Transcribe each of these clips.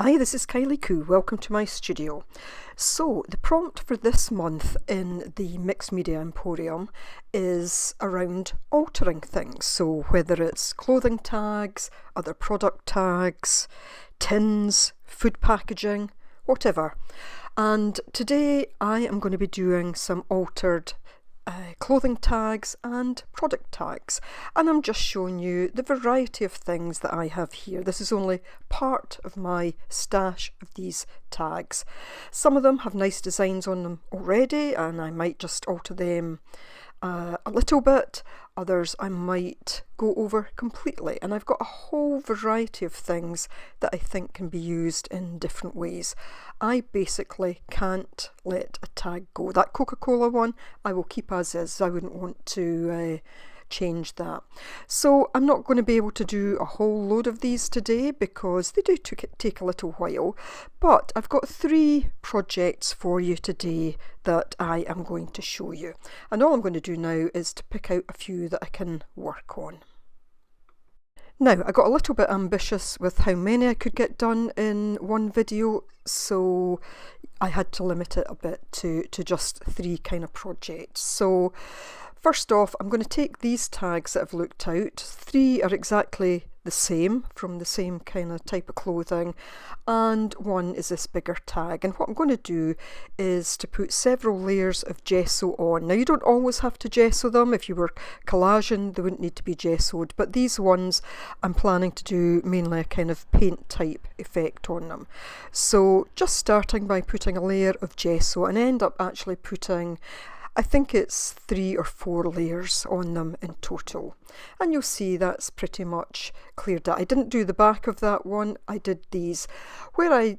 Hi, this is Kylie Coo. Welcome to my studio. So, the prompt for this month in the Mixed Media Emporium is around altering things. So, whether it's clothing tags, other product tags, tins, food packaging, whatever. And today I am going to be doing some altered clothing tags and product tags, and I'm just showing you the variety of things that I have here. This is only part of my stash of these tags. Some of them have nice designs on them already and I might just alter them a little bit. Others I might go over completely, and I've got a whole variety of things that I think can be used in different ways. I basically can't let a tag go. That Coca-Cola one I will keep as is. I wouldn't want to change that. So I'm not going to be able to do a whole load of these today because they do take a little while, but I've got 3 projects for you today that I am going to show you, and all I'm going to do now is to pick out a few that I can work on. Now, I got a little bit ambitious with how many I could get done in one video, so I had to limit it a bit to just 3 kind of projects. So first off, I'm going to take these tags that I've looked out. 3 are exactly the same, from the same kind of type of clothing, and one is this bigger tag. And what I'm going to do is to put several layers of gesso on. Now, you don't always have to gesso them. If you were collaging, they wouldn't need to be gessoed, but these ones I'm planning to do mainly a kind of paint type effect on them. So just starting by putting a layer of gesso, and end up actually putting, I think it's 3 or 4 layers on them in total. And you'll see that's pretty much cleared out. I didn't do the back of that one, I did these. Where I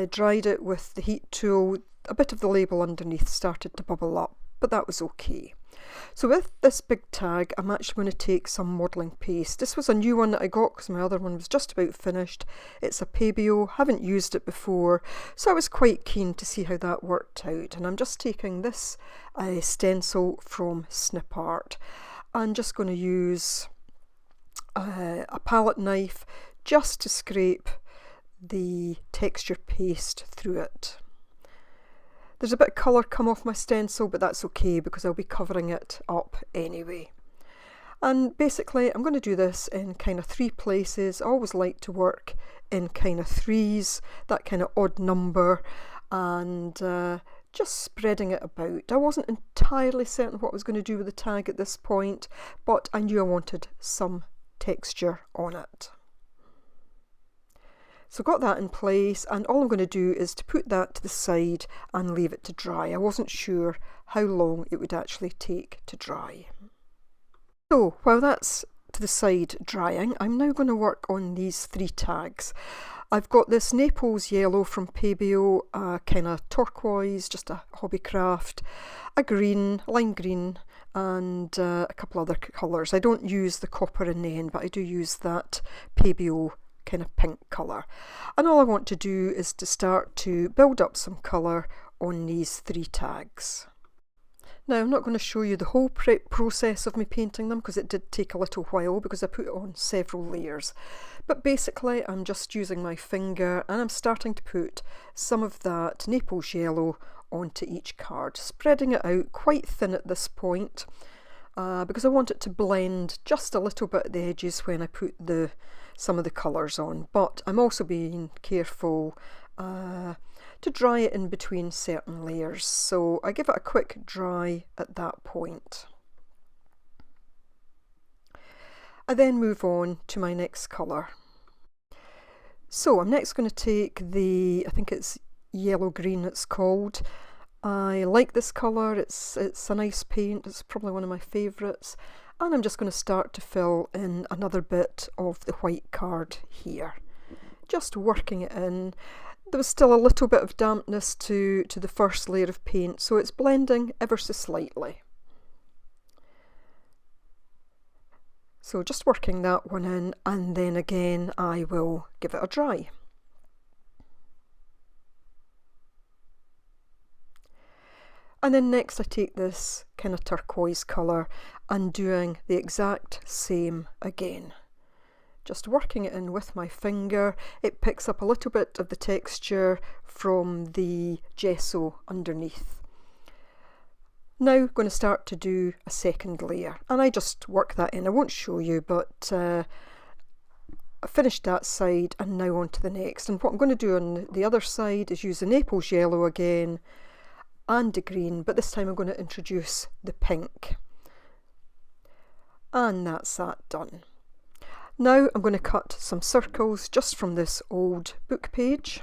dried it with the heat tool, a bit of the label underneath started to bubble up, but that was okay. So with this big tag, I'm actually going to take some modelling paste. This was a new one that I got because my other one was just about finished. It's a Pebeo, haven't used it before, so I was quite keen to see how that worked out. And I'm just taking this stencil from Snip Art. I'm just going to use a palette knife just to scrape the texture paste through it. There's a bit of colour come off my stencil, but that's okay because I'll be covering it up anyway. And basically I'm going to do this in kind of 3 places. I always like to work in kind of 3s, that kind of odd number, and just spreading it about. I wasn't entirely certain what I was going to do with the tag at this point, but I knew I wanted some texture on it. So I've got that in place, and all I'm going to do is to put that to the side and leave it to dry. I wasn't sure how long it would actually take to dry. So while that's to the side drying, I'm now going to work on these 3 tags. I've got this Naples yellow from Pebeo, a kind of turquoise, just a hobby craft, a green, lime green, and a couple other colours. I don't use the copper in the end, but I do use that Pebeo kind of pink colour. And all I want to do is to start to build up some colour on these 3 tags. Now, I'm not going to show you the whole process of me painting them because it did take a little while because I put on several layers. But basically I'm just using my finger and I'm starting to put some of that Naples yellow onto each card, spreading it out quite thin at this point because I want it to blend just a little bit at the edges when I put some of the colours on. But I'm also being careful to dry it in between certain layers, so I give it a quick dry at that point. I then move on to my next colour. So I'm next going to take I think it's yellow green it's called. I like this colour, it's a nice paint, it's probably one of my favourites, and I'm just going to start to fill in another bit of the white card here, just working it in. There was still a little bit of dampness to the first layer of paint, so it's blending ever so slightly. So just working that one in, and then again I will give it a dry. And then next I take this kind of turquoise colour and doing the exact same again. just working it in with my finger. It picks up a little bit of the texture from the gesso underneath. Now going to start to do a second layer, and I just work that in. I won't show you, but I finished that side and now on to the next. And what I'm going to do on the other side is use the Naples yellow again and the green, but this time I'm going to introduce the pink. And that's that done. Now I'm going to cut some circles just from this old book page.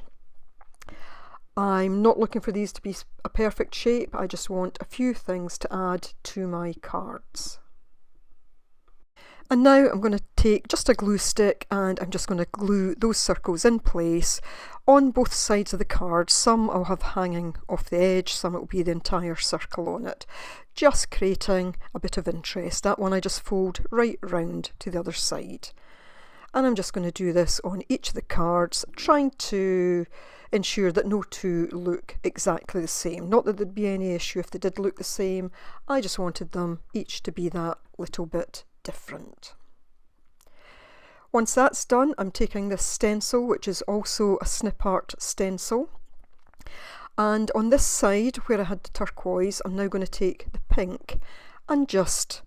I'm not looking for these to be a perfect shape, I just want a few things to add to my cards. And now I'm going to take just a glue stick and I'm just going to glue those circles in place on both sides of the card. Some I'll have hanging off the edge, some it will be the entire circle on it, just creating a bit of interest. That one I just fold right round to the other side. And I'm just going to do this on each of the cards, trying to ensure that no two look exactly the same. Not that there'd be any issue if they did look the same, I just wanted them each to be that little bit different. Once that's done, I'm taking this stencil, which is also a snip art stencil, and on this side where I had the turquoise, I'm now going to take the pink and just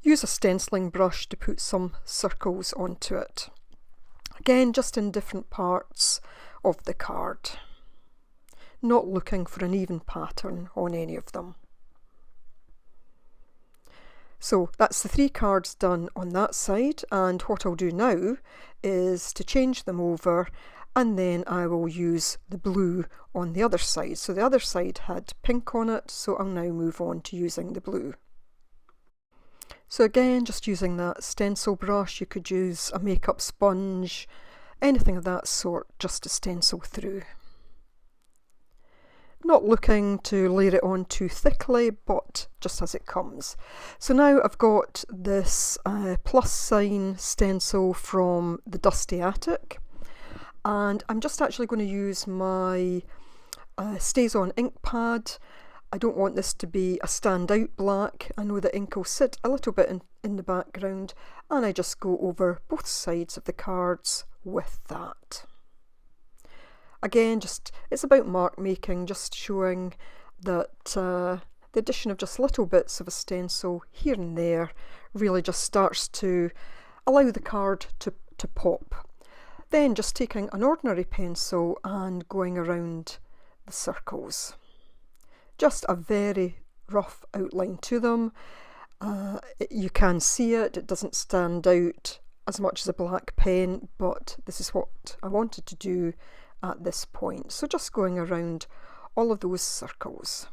use a stenciling brush to put some circles onto it. Again, just in different parts of the card, not looking for an even pattern on any of them. So that's the 3 cards done on that side, and what I'll do now is to change them over, and then I will use the blue on the other side. So the other side had pink on it, so I'll now move on to using the blue. So again, just using that stencil brush, you could use a makeup sponge, anything of that sort, just to stencil through. Not looking to layer it on too thickly, but just as it comes. So now I've got this plus sign stencil from the Dusty Attic, and I'm just actually going to use my Stays On ink pad. I don't want this to be a standout black. I know that ink will sit a little bit in the background, and I just go over both sides of the cards with that. Again, just it's about mark making, just showing that the addition of just little bits of a stencil here and there really just starts to allow the card to pop. Then just taking an ordinary pencil and going around the circles. Just a very rough outline to them. You can see it, it doesn't stand out as much as a black pen, but this is what I wanted to do at this point. So just going around all of those circles.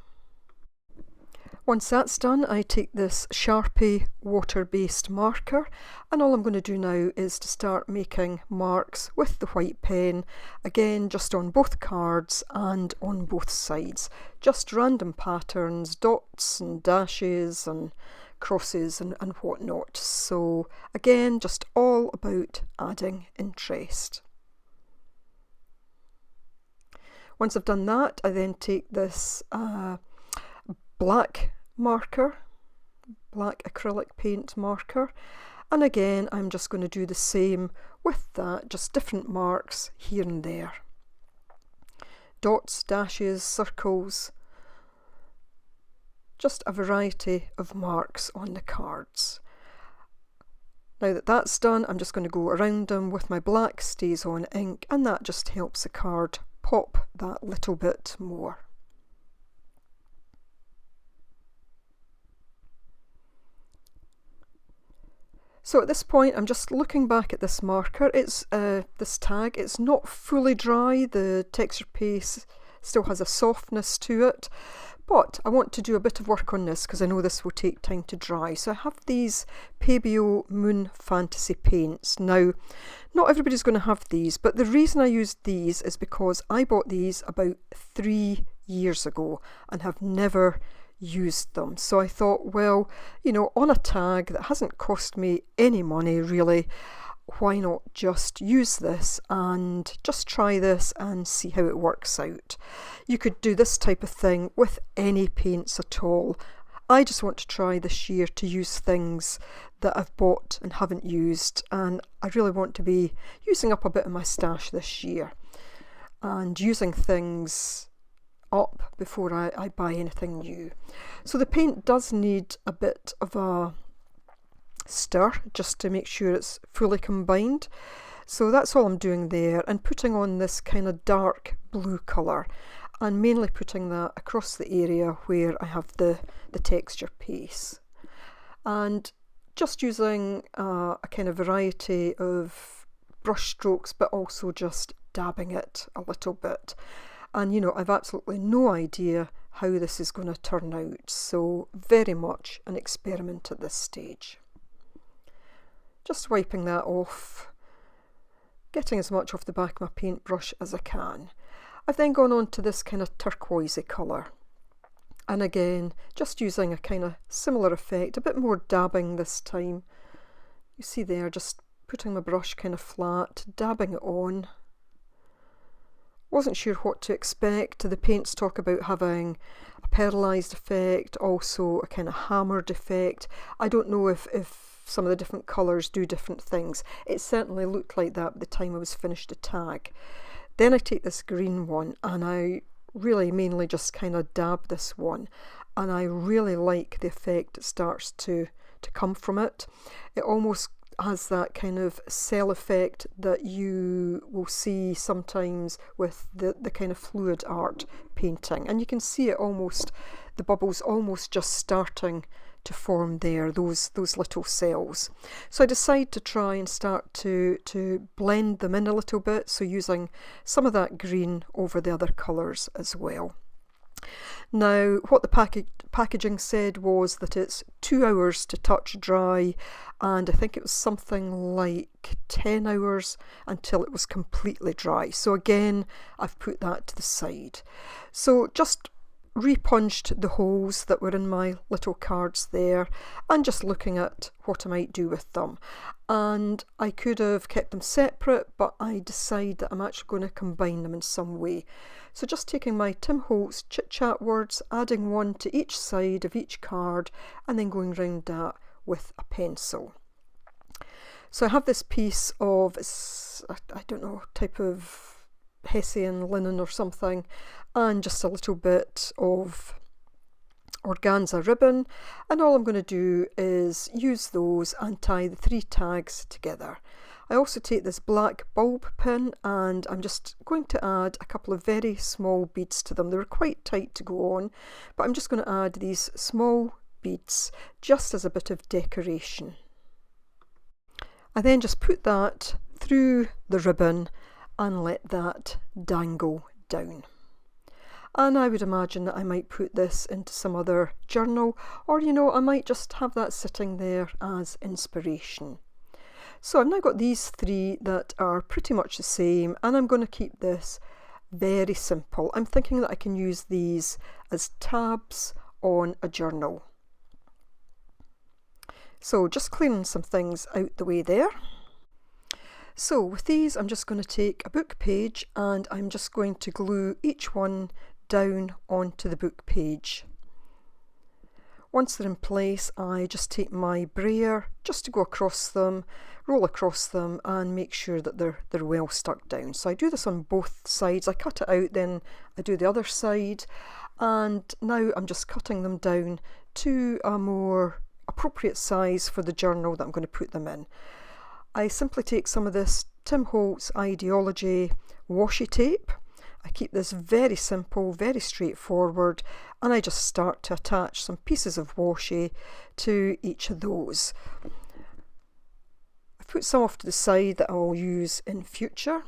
Once that's done, I take this Sharpie water-based marker, and all I'm going to do now is to start making marks with the white pen, again just on both cards and on both sides. Just random patterns, dots and dashes and crosses and whatnot. So again, just all about adding interest. Once I've done that, I then take this black marker, black acrylic paint marker, and again I'm just going to do the same with that, just different marks here and there. Dots, dashes, circles, just a variety of marks on the cards. Now that that's done, I'm just going to go around them with my black Stays On ink, and that just helps the card pop that little bit more. So at this point I'm just looking back at this marker. It's this tag, it's not fully dry, the texture paste still has a softness to it, but I want to do a bit of work on this because I know this will take time to dry. So I have these Pebeo Moon Fantasy paints. Now, not everybody's going to have these, but the reason I used these is because I bought these about 3 years ago and have never used them. So I thought, well, you know, on a tag that hasn't cost me any money really, why not just use this and just try this and see how it works out. You could do this type of thing with any paints at all. I just want to try this year to use things that I've bought and haven't used, and I really want to be using up a bit of my stash this year and using things up before I buy anything new. So the paint does need a bit of a stir just to make sure it's fully combined. So that's all I'm doing there, and putting on this kind of dark blue colour, and mainly putting that across the area where I have the texture piece. And just using a kind of variety of brush strokes, but also just dabbing it a little bit. And you know, I've absolutely no idea how this is going to turn out, so very much an experiment at this stage. Just wiping that off, getting as much off the back of my paintbrush as I can. I've then gone on to this kind of turquoisey colour, and again just using a kind of similar effect, a bit more dabbing this time. You see there, just putting my brush kind of flat, dabbing it on. Wasn't sure what to expect. The paints talk about having a pearlised effect, also a kind of hammered effect. I don't know if some of the different colours do different things. It certainly looked like that by the time I was finished the tag. Then I take this green one, and I really mainly just kind of dab this one, and I really like the effect that starts to come from it. It almost has that kind of cell effect that you will see sometimes with the kind of fluid art painting, and you can see it almost, the bubbles almost just starting to form there, those little cells. So I decide to try and start to blend them in a little bit, so using some of that green over the other colours as well. Now, what the packaging said was that it's 2 hours to touch dry, and I think it was something like 10 hours until it was completely dry. So again, I've put that to the side. So just repunched the holes that were in my little cards there, and just looking at what I might do with them. And I could have kept them separate, but I decide that I'm actually going to combine them in some way. So just taking my Tim Holtz Chit Chat words, adding one to each side of each card, and then going round that with a pencil. So I have this piece of, I don't know, type of Hessian linen or something, and just a little bit of organza ribbon, and all I'm going to do is use those and tie the 3 tags together. I also take this black bulb pin, and I'm just going to add a couple of very small beads to them. They were quite tight to go on, but I'm just going to add these small beads just as a bit of decoration. I then just put that through the ribbon and let that dangle down. And I would imagine that I might put this into some other journal, or you know, I might just have that sitting there as inspiration. So I've now got these 3 that are pretty much the same, and I'm going to keep this very simple. I'm thinking that I can use these as tabs on a journal. So just clearing some things out the way there. So with these, I'm just going to take a book page, and I'm just going to glue each one down onto the book page. Once they're in place, I just take my brayer just to go across them, roll across them, and make sure that they're well stuck down. So I do this on both sides. I cut it out, then I do the other side, and now I'm just cutting them down to a more appropriate size for the journal that I'm going to put them in. I simply take some of this Tim Holtz Ideology washi tape. I keep this very simple, very straightforward, and I just start to attach some pieces of washi to each of those. I've put some off to the side that I'll use in future,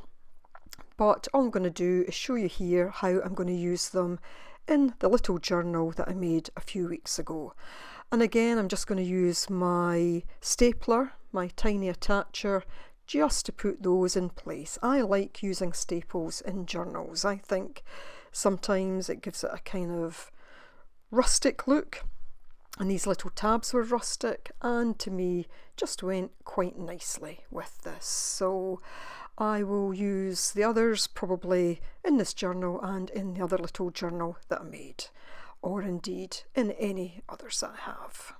but all I'm going to do is show you here how I'm going to use them in the little journal that I made a few weeks ago. And again, I'm just going to use my stapler, my tiny attacher, just to put those in place. I like using staples in journals. I think sometimes it gives it a kind of rustic look, and these little tabs were rustic, and to me just went quite nicely with this. So I will use the others probably in this journal and in the other little journal that I made, or indeed in any others that I have.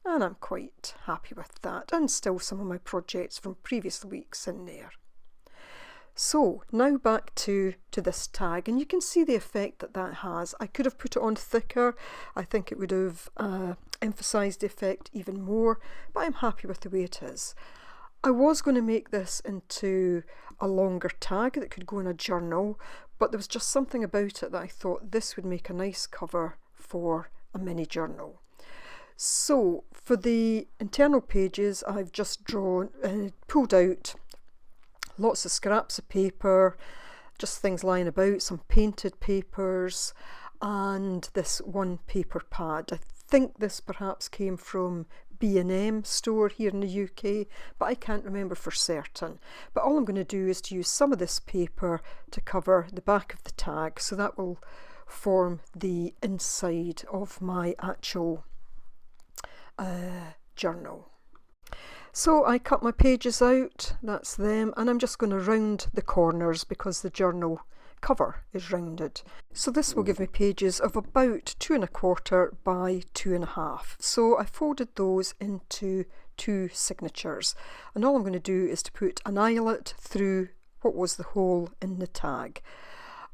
and I'm quite happy with that, and still some of my projects from previous weeks in there. So now back to this tag, and you can see the effect that has. I could have put it on thicker. I think it would have emphasised the effect even more, but I'm happy with the way it is. I was going to make this into a longer tag that could go in a journal, but there was just something about it that I thought this would make a nice cover for a mini journal. So for the internal pages, I've just pulled out lots of scraps of paper, just things lying about, some painted papers, and this one paper pad. I think this perhaps came from B&M store here in the UK, but I can't remember for certain. But all I'm going to do is to use some of this paper to cover the back of the tag, so that will form the inside of my actual journal. So I cut my pages out, that's them, and I'm just going to round the corners because the journal cover is rounded. So this will give me pages of about 2¼ by 2½. So I folded those into 2 signatures, and all I'm going to do is to put an eyelet through what was the hole in the tag.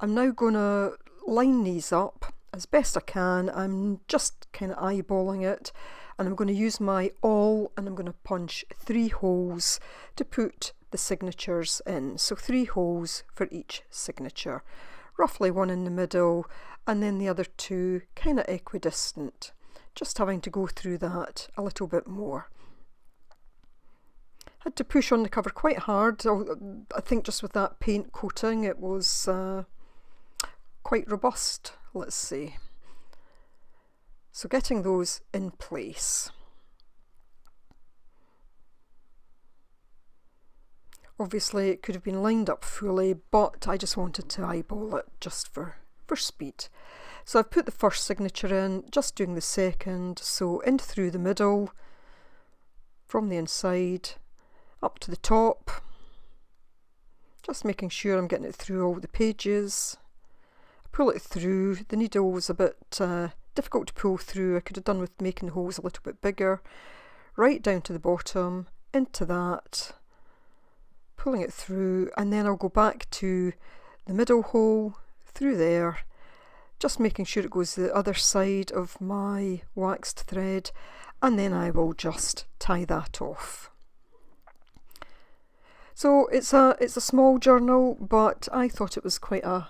I'm now going to line these up as best I can. I'm just kind of eyeballing it, and I'm going to use my awl, and I'm going to punch 3 holes to put the signatures in. So 3 holes for each signature, roughly 1 in the middle, and then the other 2 kind of equidistant, just having to go through that a little bit more. Had to push on the cover quite hard. I think just with that paint coating it was quite robust, let's say. So getting those in place. Obviously it could have been lined up fully, but I just wanted to eyeball it just for speed. So I've put the first signature in, just doing the second, so in through the middle, from the inside, up to the top, just making sure I'm getting it through all the pages. Pull it through. The needle was a bit difficult to pull through. I could have done with making the holes a little bit bigger. Right down to the bottom, into that, pulling it through, and then I'll go back to the middle hole, through there, just making sure it goes the other side of my waxed thread, and then I will just tie that off. So it's a small journal, but I thought it was quite a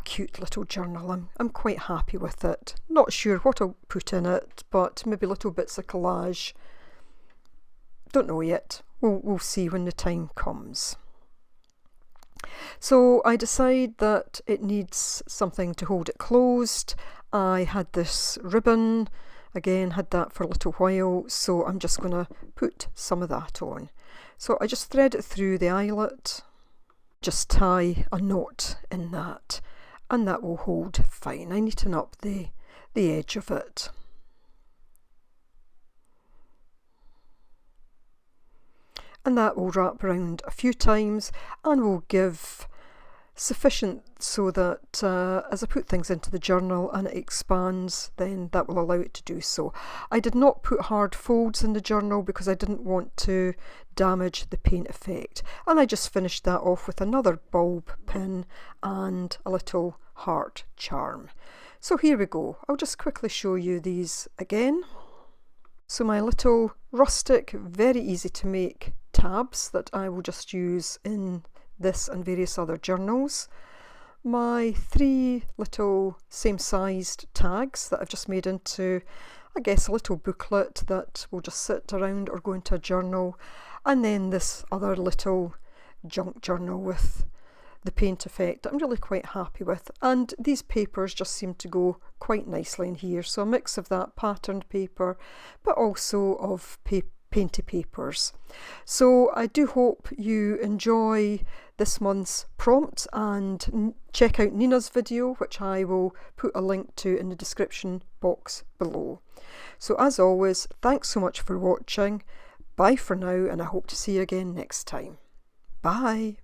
cute little journal. I'm quite happy with it. Not sure what I'll put in it, but maybe little bits of collage. Don't know yet. We'll see when the time comes. So I decide that it needs something to hold it closed. I had this ribbon, again had that for a little while, so I'm just going to put some of that on. So I just thread it through the eyelet, just tie a knot in that, and that will hold fine. I neaten up the edge of it. And that will wrap around a few times and will give sufficient so that as I put things into the journal and it expands, then that will allow it to do so. I did not put hard folds in the journal because I didn't want to damage the paint effect, and I just finished that off with another bulb pin and a little heart charm. So here we go. I'll just quickly show you these again. So my little rustic, very easy to make tabs that I will just use in this and various other journals. My 3 little same sized tags that I've just made into, I guess, a little booklet that will just sit around or go into a journal, and then this other little junk journal with the paint effect that I'm really quite happy with, and these papers just seem to go quite nicely in here, so a mix of that patterned paper but also of painty papers. So I do hope you enjoy this month's prompt, and check out Nina's video, which I will put a link to in the description box below. So as always, thanks so much for watching. Bye for now, and I hope to see you again next time. Bye!